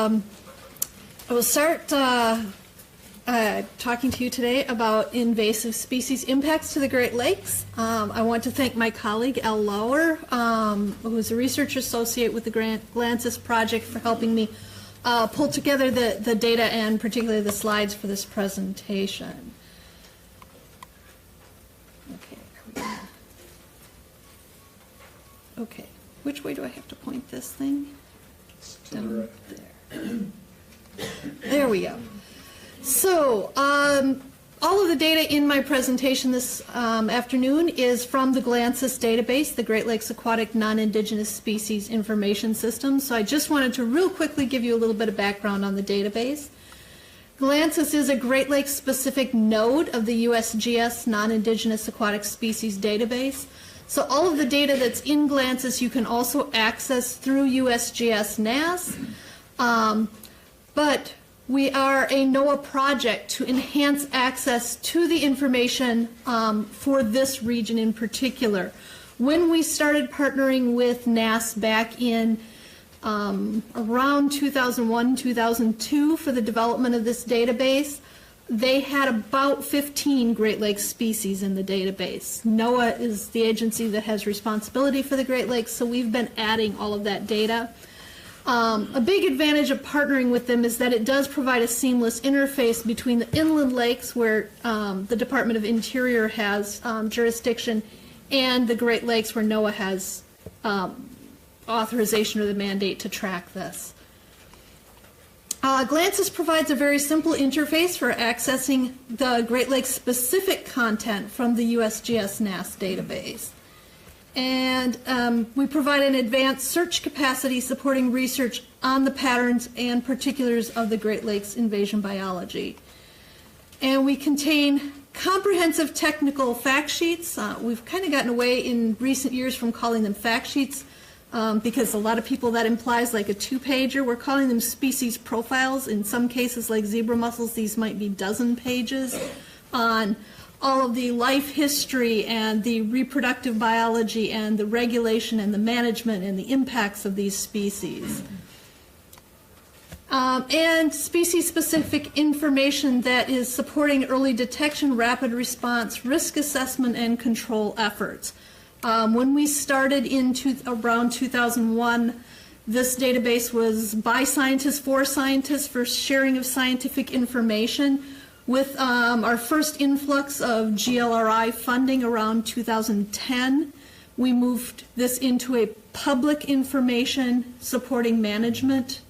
I will start talking to you today about invasive species impacts to the Great Lakes. I want to thank my colleague, Elle Lauer, who is a research associate with the GLANSIS project, for helping me pull together the data and particularly the slides for this presentation. Okay, here we go. Okay, which way do I have to point this thing? Down there. There we go. So, all of the data in my presentation this afternoon is from the GLANSIS database, the Great Lakes Aquatic Non-Indigenous Species Information System. So I just wanted to real quickly give you a little bit of background on the database. GLANSIS is a Great Lakes specific node of the USGS Non-Indigenous Aquatic Species database. So all of the data that's in GLANSIS you can also access through USGS NAS. But we are a NOAA project to enhance access to the information for this region in particular. When we started partnering with NAS back in around 2001, 2002 for the development of this database, they had about 15 Great Lakes species in the database. NOAA is the agency that has responsibility for the Great Lakes, so we've been adding all of that data. A big advantage of partnering with them is that it does provide a seamless interface between the inland lakes, where the Department of Interior has jurisdiction, and the Great Lakes, where NOAA has authorization or the mandate to track this. GLANSIS provides a very simple interface for accessing the Great Lakes specific content from the USGS NAS database. And we provide an advanced search capacity supporting research on the patterns and particulars of the Great Lakes invasion biology. And we contain comprehensive technical fact sheets. We've kind of gotten away in recent years from calling them fact sheets because a lot of people that implies like a two-pager. We're calling them species profiles. In some cases, like zebra mussels, these might be dozen pages on all of the life history and the reproductive biology and the regulation and the management and the impacts of these species. And species-specific information that is supporting early detection, rapid response, risk assessment, and control efforts. When we started in around 2001, this database was by scientists for sharing of scientific information. With our first influx of GLRI funding around 2010, we moved this into a public information supporting management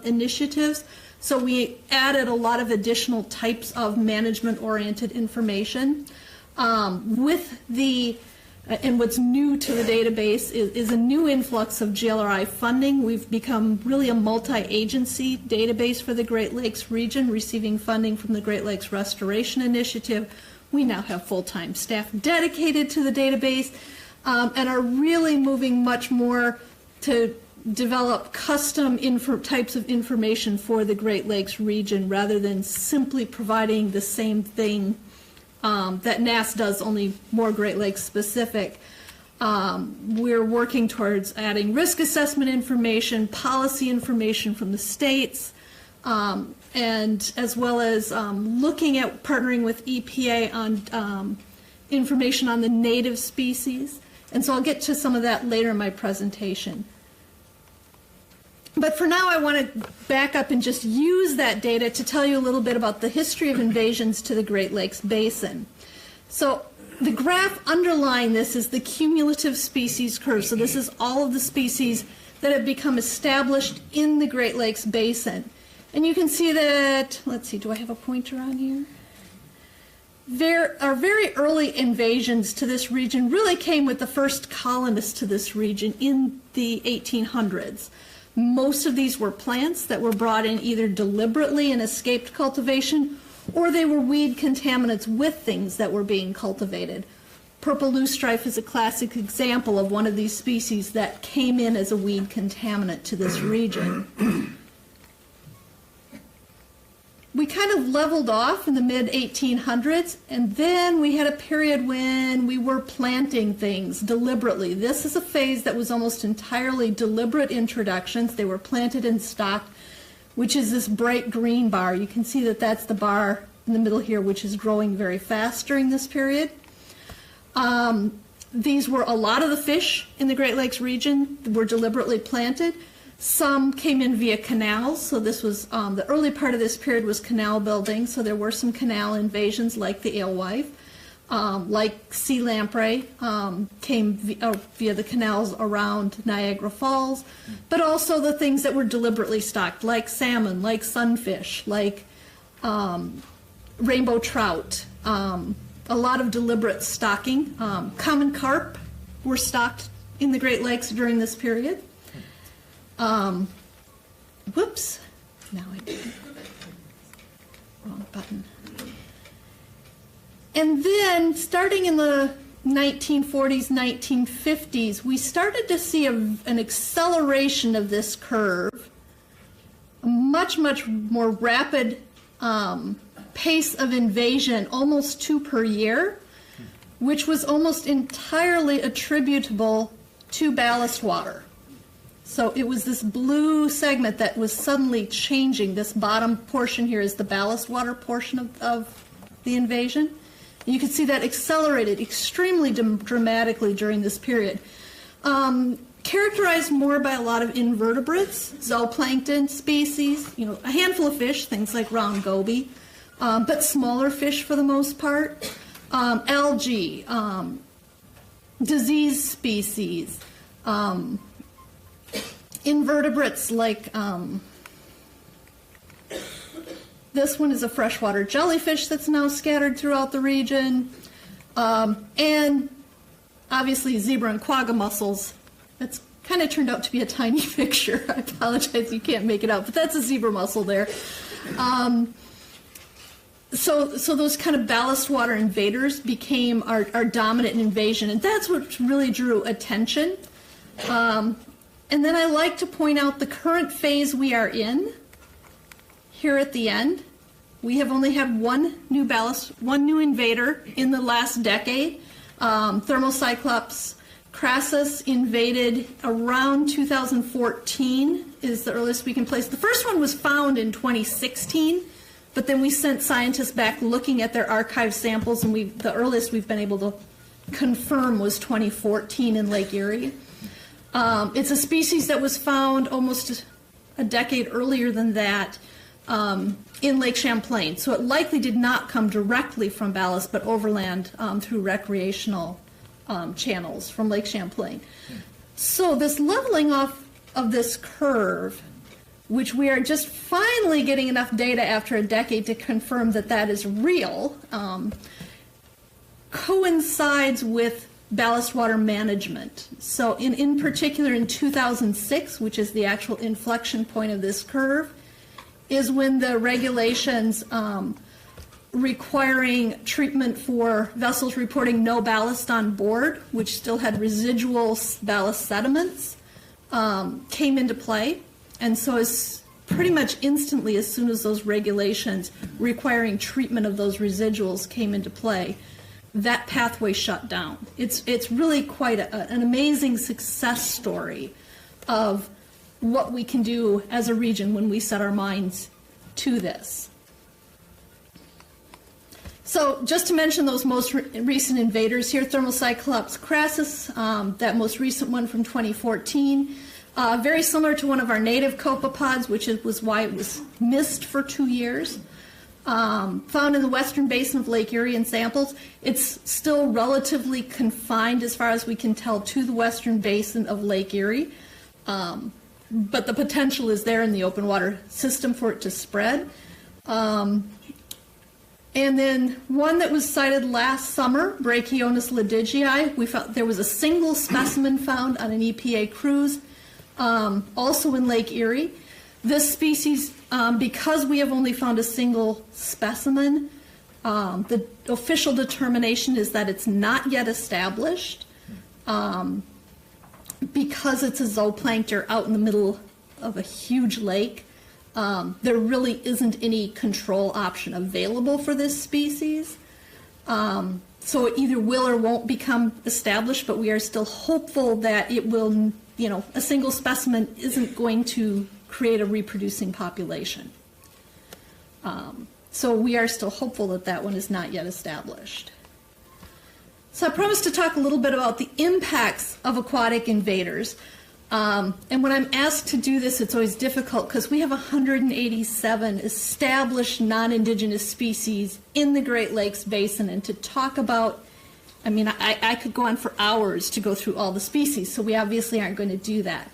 initiatives. So we added a lot of additional types of management-oriented information. And what's new to the database is a new influx of GLRI funding. We've become really a multi-agency database for the Great Lakes region, receiving funding from the Great Lakes Restoration Initiative. We now have full-time staff dedicated to the database and are really moving much more to develop custom types of information for the Great Lakes region rather than simply providing the same thing that NAS does, only more Great Lakes specific. We're working towards adding risk assessment information, policy information from the states, and as well as looking at partnering with EPA on information on the native species. And so I'll get to some of that later in my presentation. But for now, I want to back up and just use that data to tell you a little bit about the history of invasions to the Great Lakes Basin. So the graph underlying this is the cumulative species curve. So this is all of the species that have become established in the Great Lakes Basin. And you can see that, let's see, do I have a pointer on here? Our very early invasions to this region really came with the first colonists to this region in the 1800s. Most of these were plants that were brought in either deliberately and escaped cultivation, or they were weed contaminants with things that were being cultivated. Purple loosestrife is a classic example of one of these species that came in as a weed contaminant to this region. We kind of leveled off in the mid-1800s, and then we had a period when we were planting things deliberately. This is a phase that was almost entirely deliberate introductions. They were planted and stocked which is this bright green bar. You can see that that's the bar in the middle here, which is growing very fast during this period. These were a lot of the fish in the Great Lakes region were deliberately planted. Some came in via canals, so this was, the early part of this period was canal building, so there were some canal invasions like the alewife, like sea lamprey came via the canals around Niagara Falls, but also the things that were deliberately stocked, like salmon, like sunfish, like rainbow trout, a lot of deliberate stocking. Common carp were stocked in the Great Lakes during this period. Whoops, now I did wrong button. And then starting in the 1940s, 1950s, we started to see an acceleration of this curve, a much more rapid pace of invasion, almost 2 per year, which was almost entirely attributable to ballast water. So it was this blue segment that was suddenly changing. This bottom portion here is the ballast water portion of the invasion. And you can see that accelerated extremely dramatically during this period. Characterized more by a lot of invertebrates, zooplankton species, a handful of fish, things like round goby, but smaller fish for the most part, algae, disease species, invertebrates like this one is a freshwater jellyfish that's now scattered throughout the region, and obviously zebra and quagga mussels. That's kind of turned out to be a tiny picture. I apologize, you can't make it out, but that's a zebra mussel there. So those kind of ballast water invaders became our dominant invasion, and that's what really drew attention. And then I like to point out the current phase we are in here at the end. We have only had one new invader in the last decade. Thermocyclops crassus invaded around 2014 is the earliest we can place. The first one was found in 2016, but then we sent scientists back looking at their archive samples, and the earliest we've been able to confirm was 2014 in Lake Erie. It's a species that was found almost a decade earlier than that in Lake Champlain. So it likely did not come directly from ballast, but overland through recreational channels from Lake Champlain. So this leveling off of this curve, which we are just finally getting enough data after a decade to confirm that that is real, coincides with ballast water management. So in particular in 2006, which is the actual inflection point of this curve, is when the regulations requiring treatment for vessels reporting no ballast on board, which still had residual ballast sediments, came into play. And so as pretty much instantly, as soon as those regulations requiring treatment of those residuals came into play, that pathway shut down. It's really quite an amazing success story of what we can do as a region when we set our minds to this. So just to mention those most recent invaders here, Thermocyclops crassus, that most recent one from 2014, very similar to one of our native copepods, which was why it was missed for 2 years. Found in the western basin of Lake Erie in samples. It's still relatively confined, as far as we can tell, to the western basin of Lake Erie. But the potential is there in the open water system for it to spread. And then one that was cited last summer, Brachionis lydigii, we found there was a single specimen found on an EPA cruise, also in Lake Erie. This species, because we have only found a single specimen, the official determination is that it's not yet established. Because it's a zooplankton out in the middle of a huge lake, there really isn't any control option available for this species. So it either will or won't become established, but we are still hopeful that it will, a single specimen isn't going to create a reproducing population. So we are still hopeful that that one is not yet established. So I promised to talk a little bit about the impacts of aquatic invaders. And when I'm asked to do this, it's always difficult because we have 187 established non-indigenous species in the Great Lakes Basin. And to talk about, I mean, I could go on for hours to go through all the species, so we obviously aren't going to do that.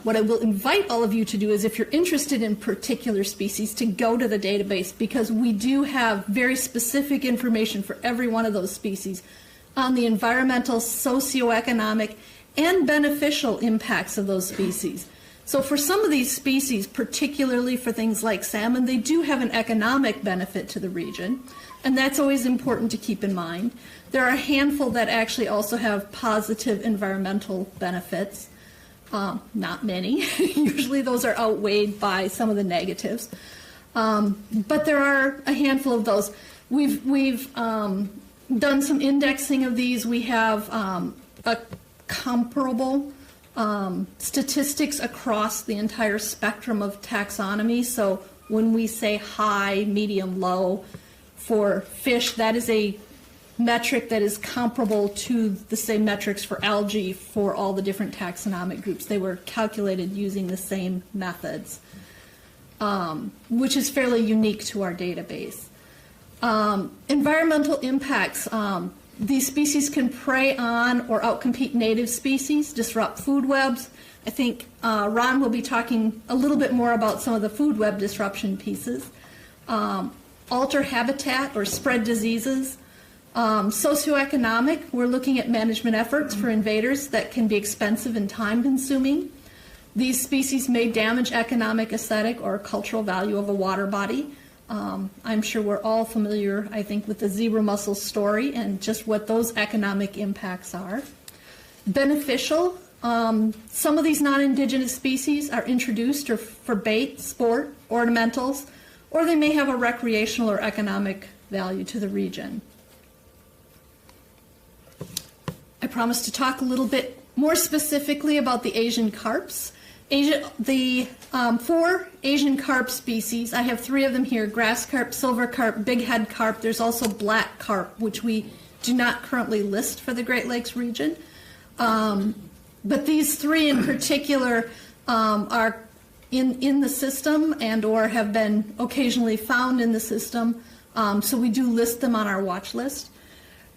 What I will invite all of you to do is, if you're interested in particular species, to go to the database, because we do have very specific information for every one of those species on the environmental, socioeconomic, and beneficial impacts of those species. So for some of these species, particularly for things like salmon, they do have an economic benefit to the region, and that's always important to keep in mind. There are a handful that actually also have positive environmental benefits. Not many. Usually those are outweighed by some of the negatives. But there are a handful of those. We've done some indexing of these. We have a comparable statistics across the entire spectrum of taxonomy. So when we say high, medium, low for fish, that is a metric that is comparable to the same metrics for algae for all the different taxonomic groups. They were calculated using the same methods, which is fairly unique to our database. Environmental impacts. These species can prey on or outcompete native species, disrupt food webs. I think Ron will be talking a little bit more about some of the food web disruption pieces. Alter habitat or spread diseases. Socioeconomic, we're looking at management efforts for invaders that can be expensive and time consuming. These species may damage economic, aesthetic, or cultural value of a water body. I'm sure we're all familiar, I think, with the zebra mussel story and just what those economic impacts are. Beneficial, some of these non-indigenous species are introduced for bait, sport, ornamentals, or they may have a recreational or economic value to the region. I promised to talk a little bit more specifically about the Asian carps. The 4 Asian carp species, I have 3 of them here: grass carp, silver carp, bighead carp. There's also black carp, which we do not currently list for the Great Lakes region. But these 3 in particular are in the system and or have been occasionally found in the system. So we do list them on our watch list.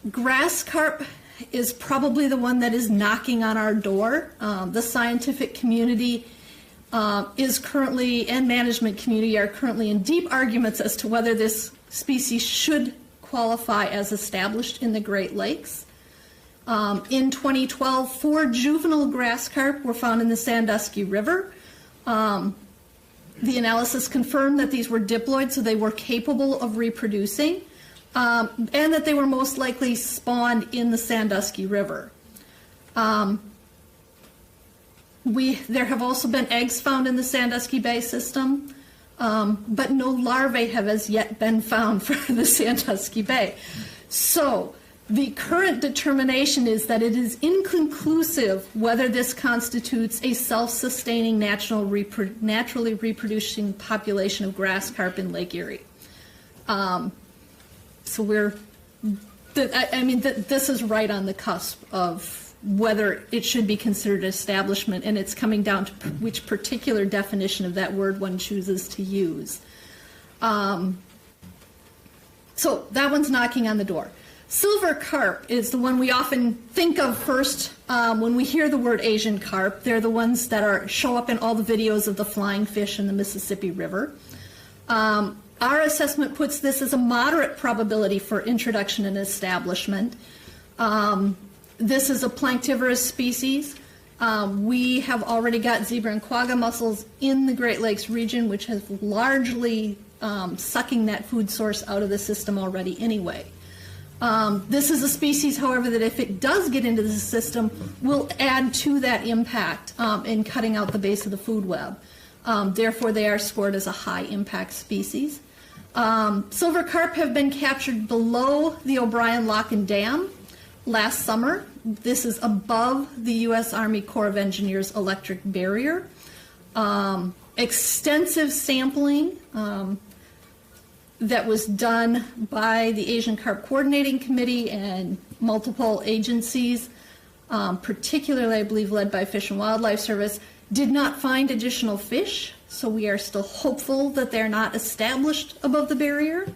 Grass carp is probably the one that is knocking on our door. The scientific community is currently, and management community are currently in deep arguments as to whether this species should qualify as established in the Great Lakes. In 2012, 4 juvenile grass carp were found in the Sandusky River. The analysis confirmed that these were diploid, so they were capable of reproducing. And that they were most likely spawned in the Sandusky River. There have also been eggs found in the Sandusky Bay system, but no larvae have as yet been found for the Sandusky Bay. So the current determination is that it is inconclusive whether this constitutes a self-sustaining naturally reproducing population of grass carp in Lake Erie. So this is right on the cusp of whether it should be considered establishment, and it's coming down to which particular definition of that word one chooses to use. So that one's knocking on the door. Silver carp is the one we often think of first when we hear the word Asian carp. They're the ones that show up in all the videos of the flying fish in the Mississippi River. Our assessment puts this as a moderate probability for introduction and establishment. This is a planktivorous species. We have already got zebra and quagga mussels in the Great Lakes region, which has largely sucking that food source out of the system already anyway. This is a species, however, that if it does get into the system, will add to that impact in cutting out the base of the food web. Therefore, they are scored as a high impact species. Silver carp have been captured below the O'Brien Lock and Dam last summer. This is above the U.S. Army Corps of Engineers electric barrier. extensive sampling that was done by the Asian Carp Coordinating Committee and multiple agencies, particularly I believe led by Fish and Wildlife Service, did not find additional fish, so we are still hopeful that they're not established above the barrier.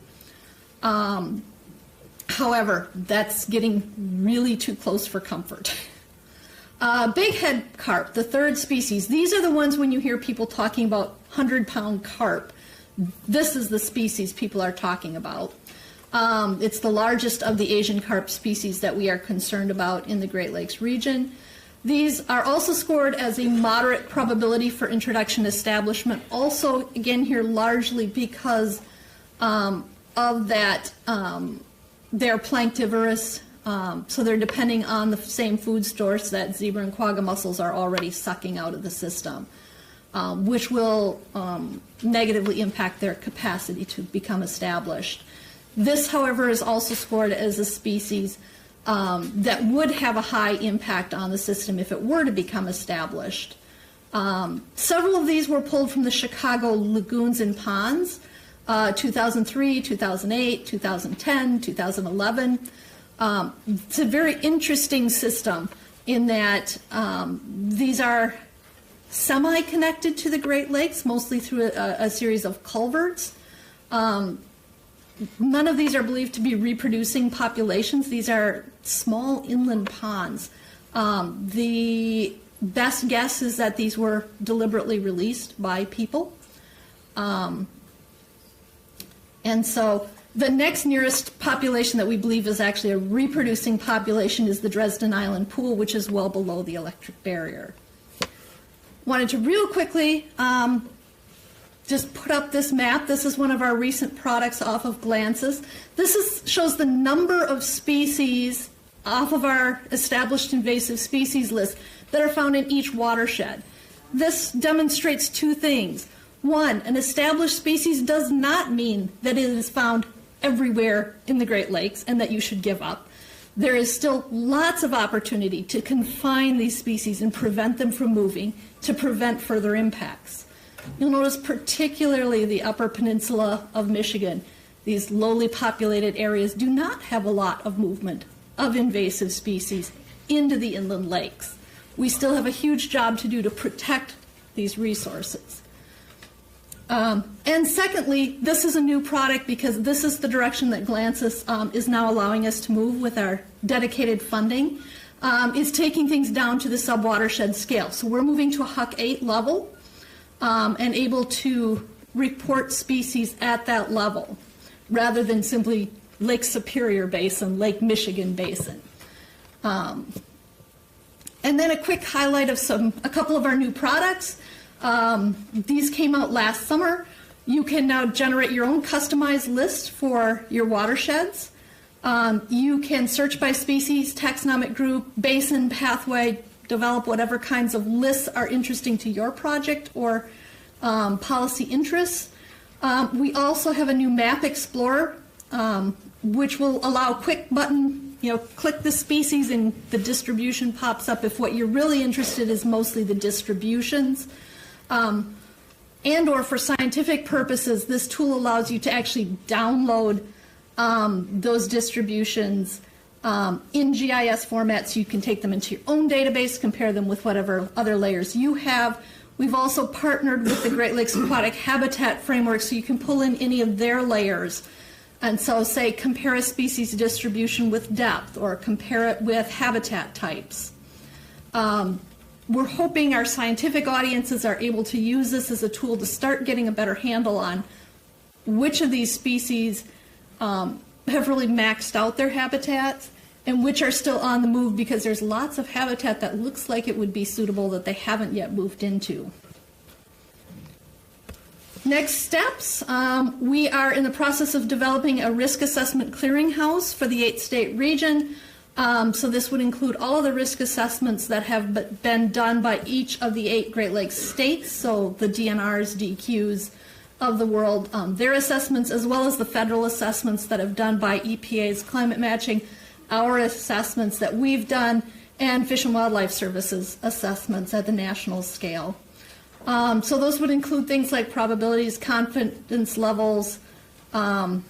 However, that's getting really too close for comfort. Bighead carp, the third species, these are the ones when you hear people talking about 100-pound carp. This is the species people are talking about. It's the largest of the Asian carp species that we are concerned about in the Great Lakes region. These are also scored as a moderate probability for introduction establishment, also again here largely because of that they're planktivorous, so they're depending on the same food source that zebra and quagga mussels are already sucking out of the system, which will negatively impact their capacity to become established. This, however, is also scored as a species that would have a high impact on the system if it were to become established. Several of these were pulled from the Chicago lagoons and ponds, 2003, 2008, 2010, 2011. It's a very interesting system in that these are semi-connected to the Great Lakes, mostly through a series of culverts. None of these are believed to be reproducing populations. These are small inland ponds. The best guess is that these were deliberately released by people. And so the next nearest population that we believe is actually a reproducing population is the Dresden Island Pool, which is well below the electric barrier. Wanted to real quickly just put up this map. This is one of our recent products off of GLANSIS. This shows the number of species off of our established invasive species list that are found in each watershed. This demonstrates two things. One, an established species does not mean that it is found everywhere in the Great Lakes and that you should give up. There is still lots of opportunity to confine these species and prevent them from moving to prevent further impacts. You'll notice particularly the upper peninsula of Michigan, these lowly populated areas do not have a lot of movement of invasive species into the inland lakes. We still have a huge job to do to protect these resources. And secondly, this is a new product because this is the direction that GLANSIS is now allowing us to move with our dedicated funding, is taking things down to the sub-watershed scale. So we're moving to a Huck 8 level and able to report species at that level rather than simply Lake Superior Basin, Lake Michigan Basin. And then a quick highlight of a couple of our new products. These came out last summer. You can now generate your own customized list for your watersheds. You can search by species, taxonomic group, basin, pathway, develop whatever kinds of lists are interesting to your project or policy interests. We also have a new map explorer, which will allow a quick button, click the species and the distribution pops up if what you're really interested in is mostly the distributions. And or for scientific purposes, this tool allows you to actually download those distributions in GIS format so you can take them into your own database, compare them with whatever other layers you have. We've also partnered with the Great Lakes Aquatic Habitat Framework so you can pull in any of their layers. And so say compare a species distribution with depth or compare it with habitat types. We're hoping our scientific audiences are able to use this as a tool to start getting a better handle on which of these species have really maxed out their habitats and which are still on the move because there's lots of habitat that looks like it would be suitable that they haven't yet moved into. Next steps, we are in the process of developing a risk assessment clearinghouse for the 8-state region. So this would include all of the risk assessments that have been done by each of the 8 Great Lakes states, so the DNRs, DQs of the world, their assessments, as well as the federal assessments that have done by EPA's climate matching, our assessments that we've done, and Fish and Wildlife Services assessments at the national scale. So those would include things like probabilities, confidence levels, and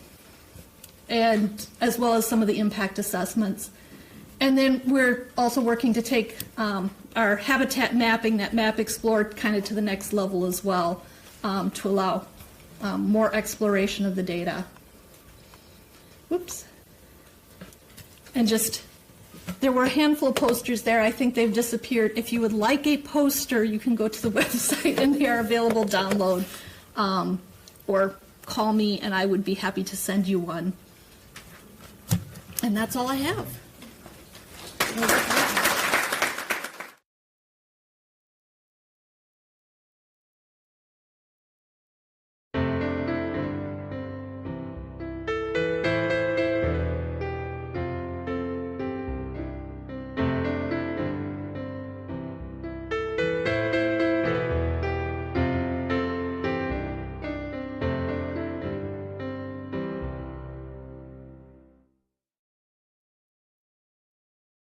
as well as some of the impact assessments. And then we're also working to take our habitat mapping, that map explorer, kind of to the next level as well, to allow more exploration of the data. Whoops. And just, there were a handful of posters there. I think they've disappeared. If you would like a poster, you can go to the website and they are available download, or call me and I would be happy to send you one. And that's all I have.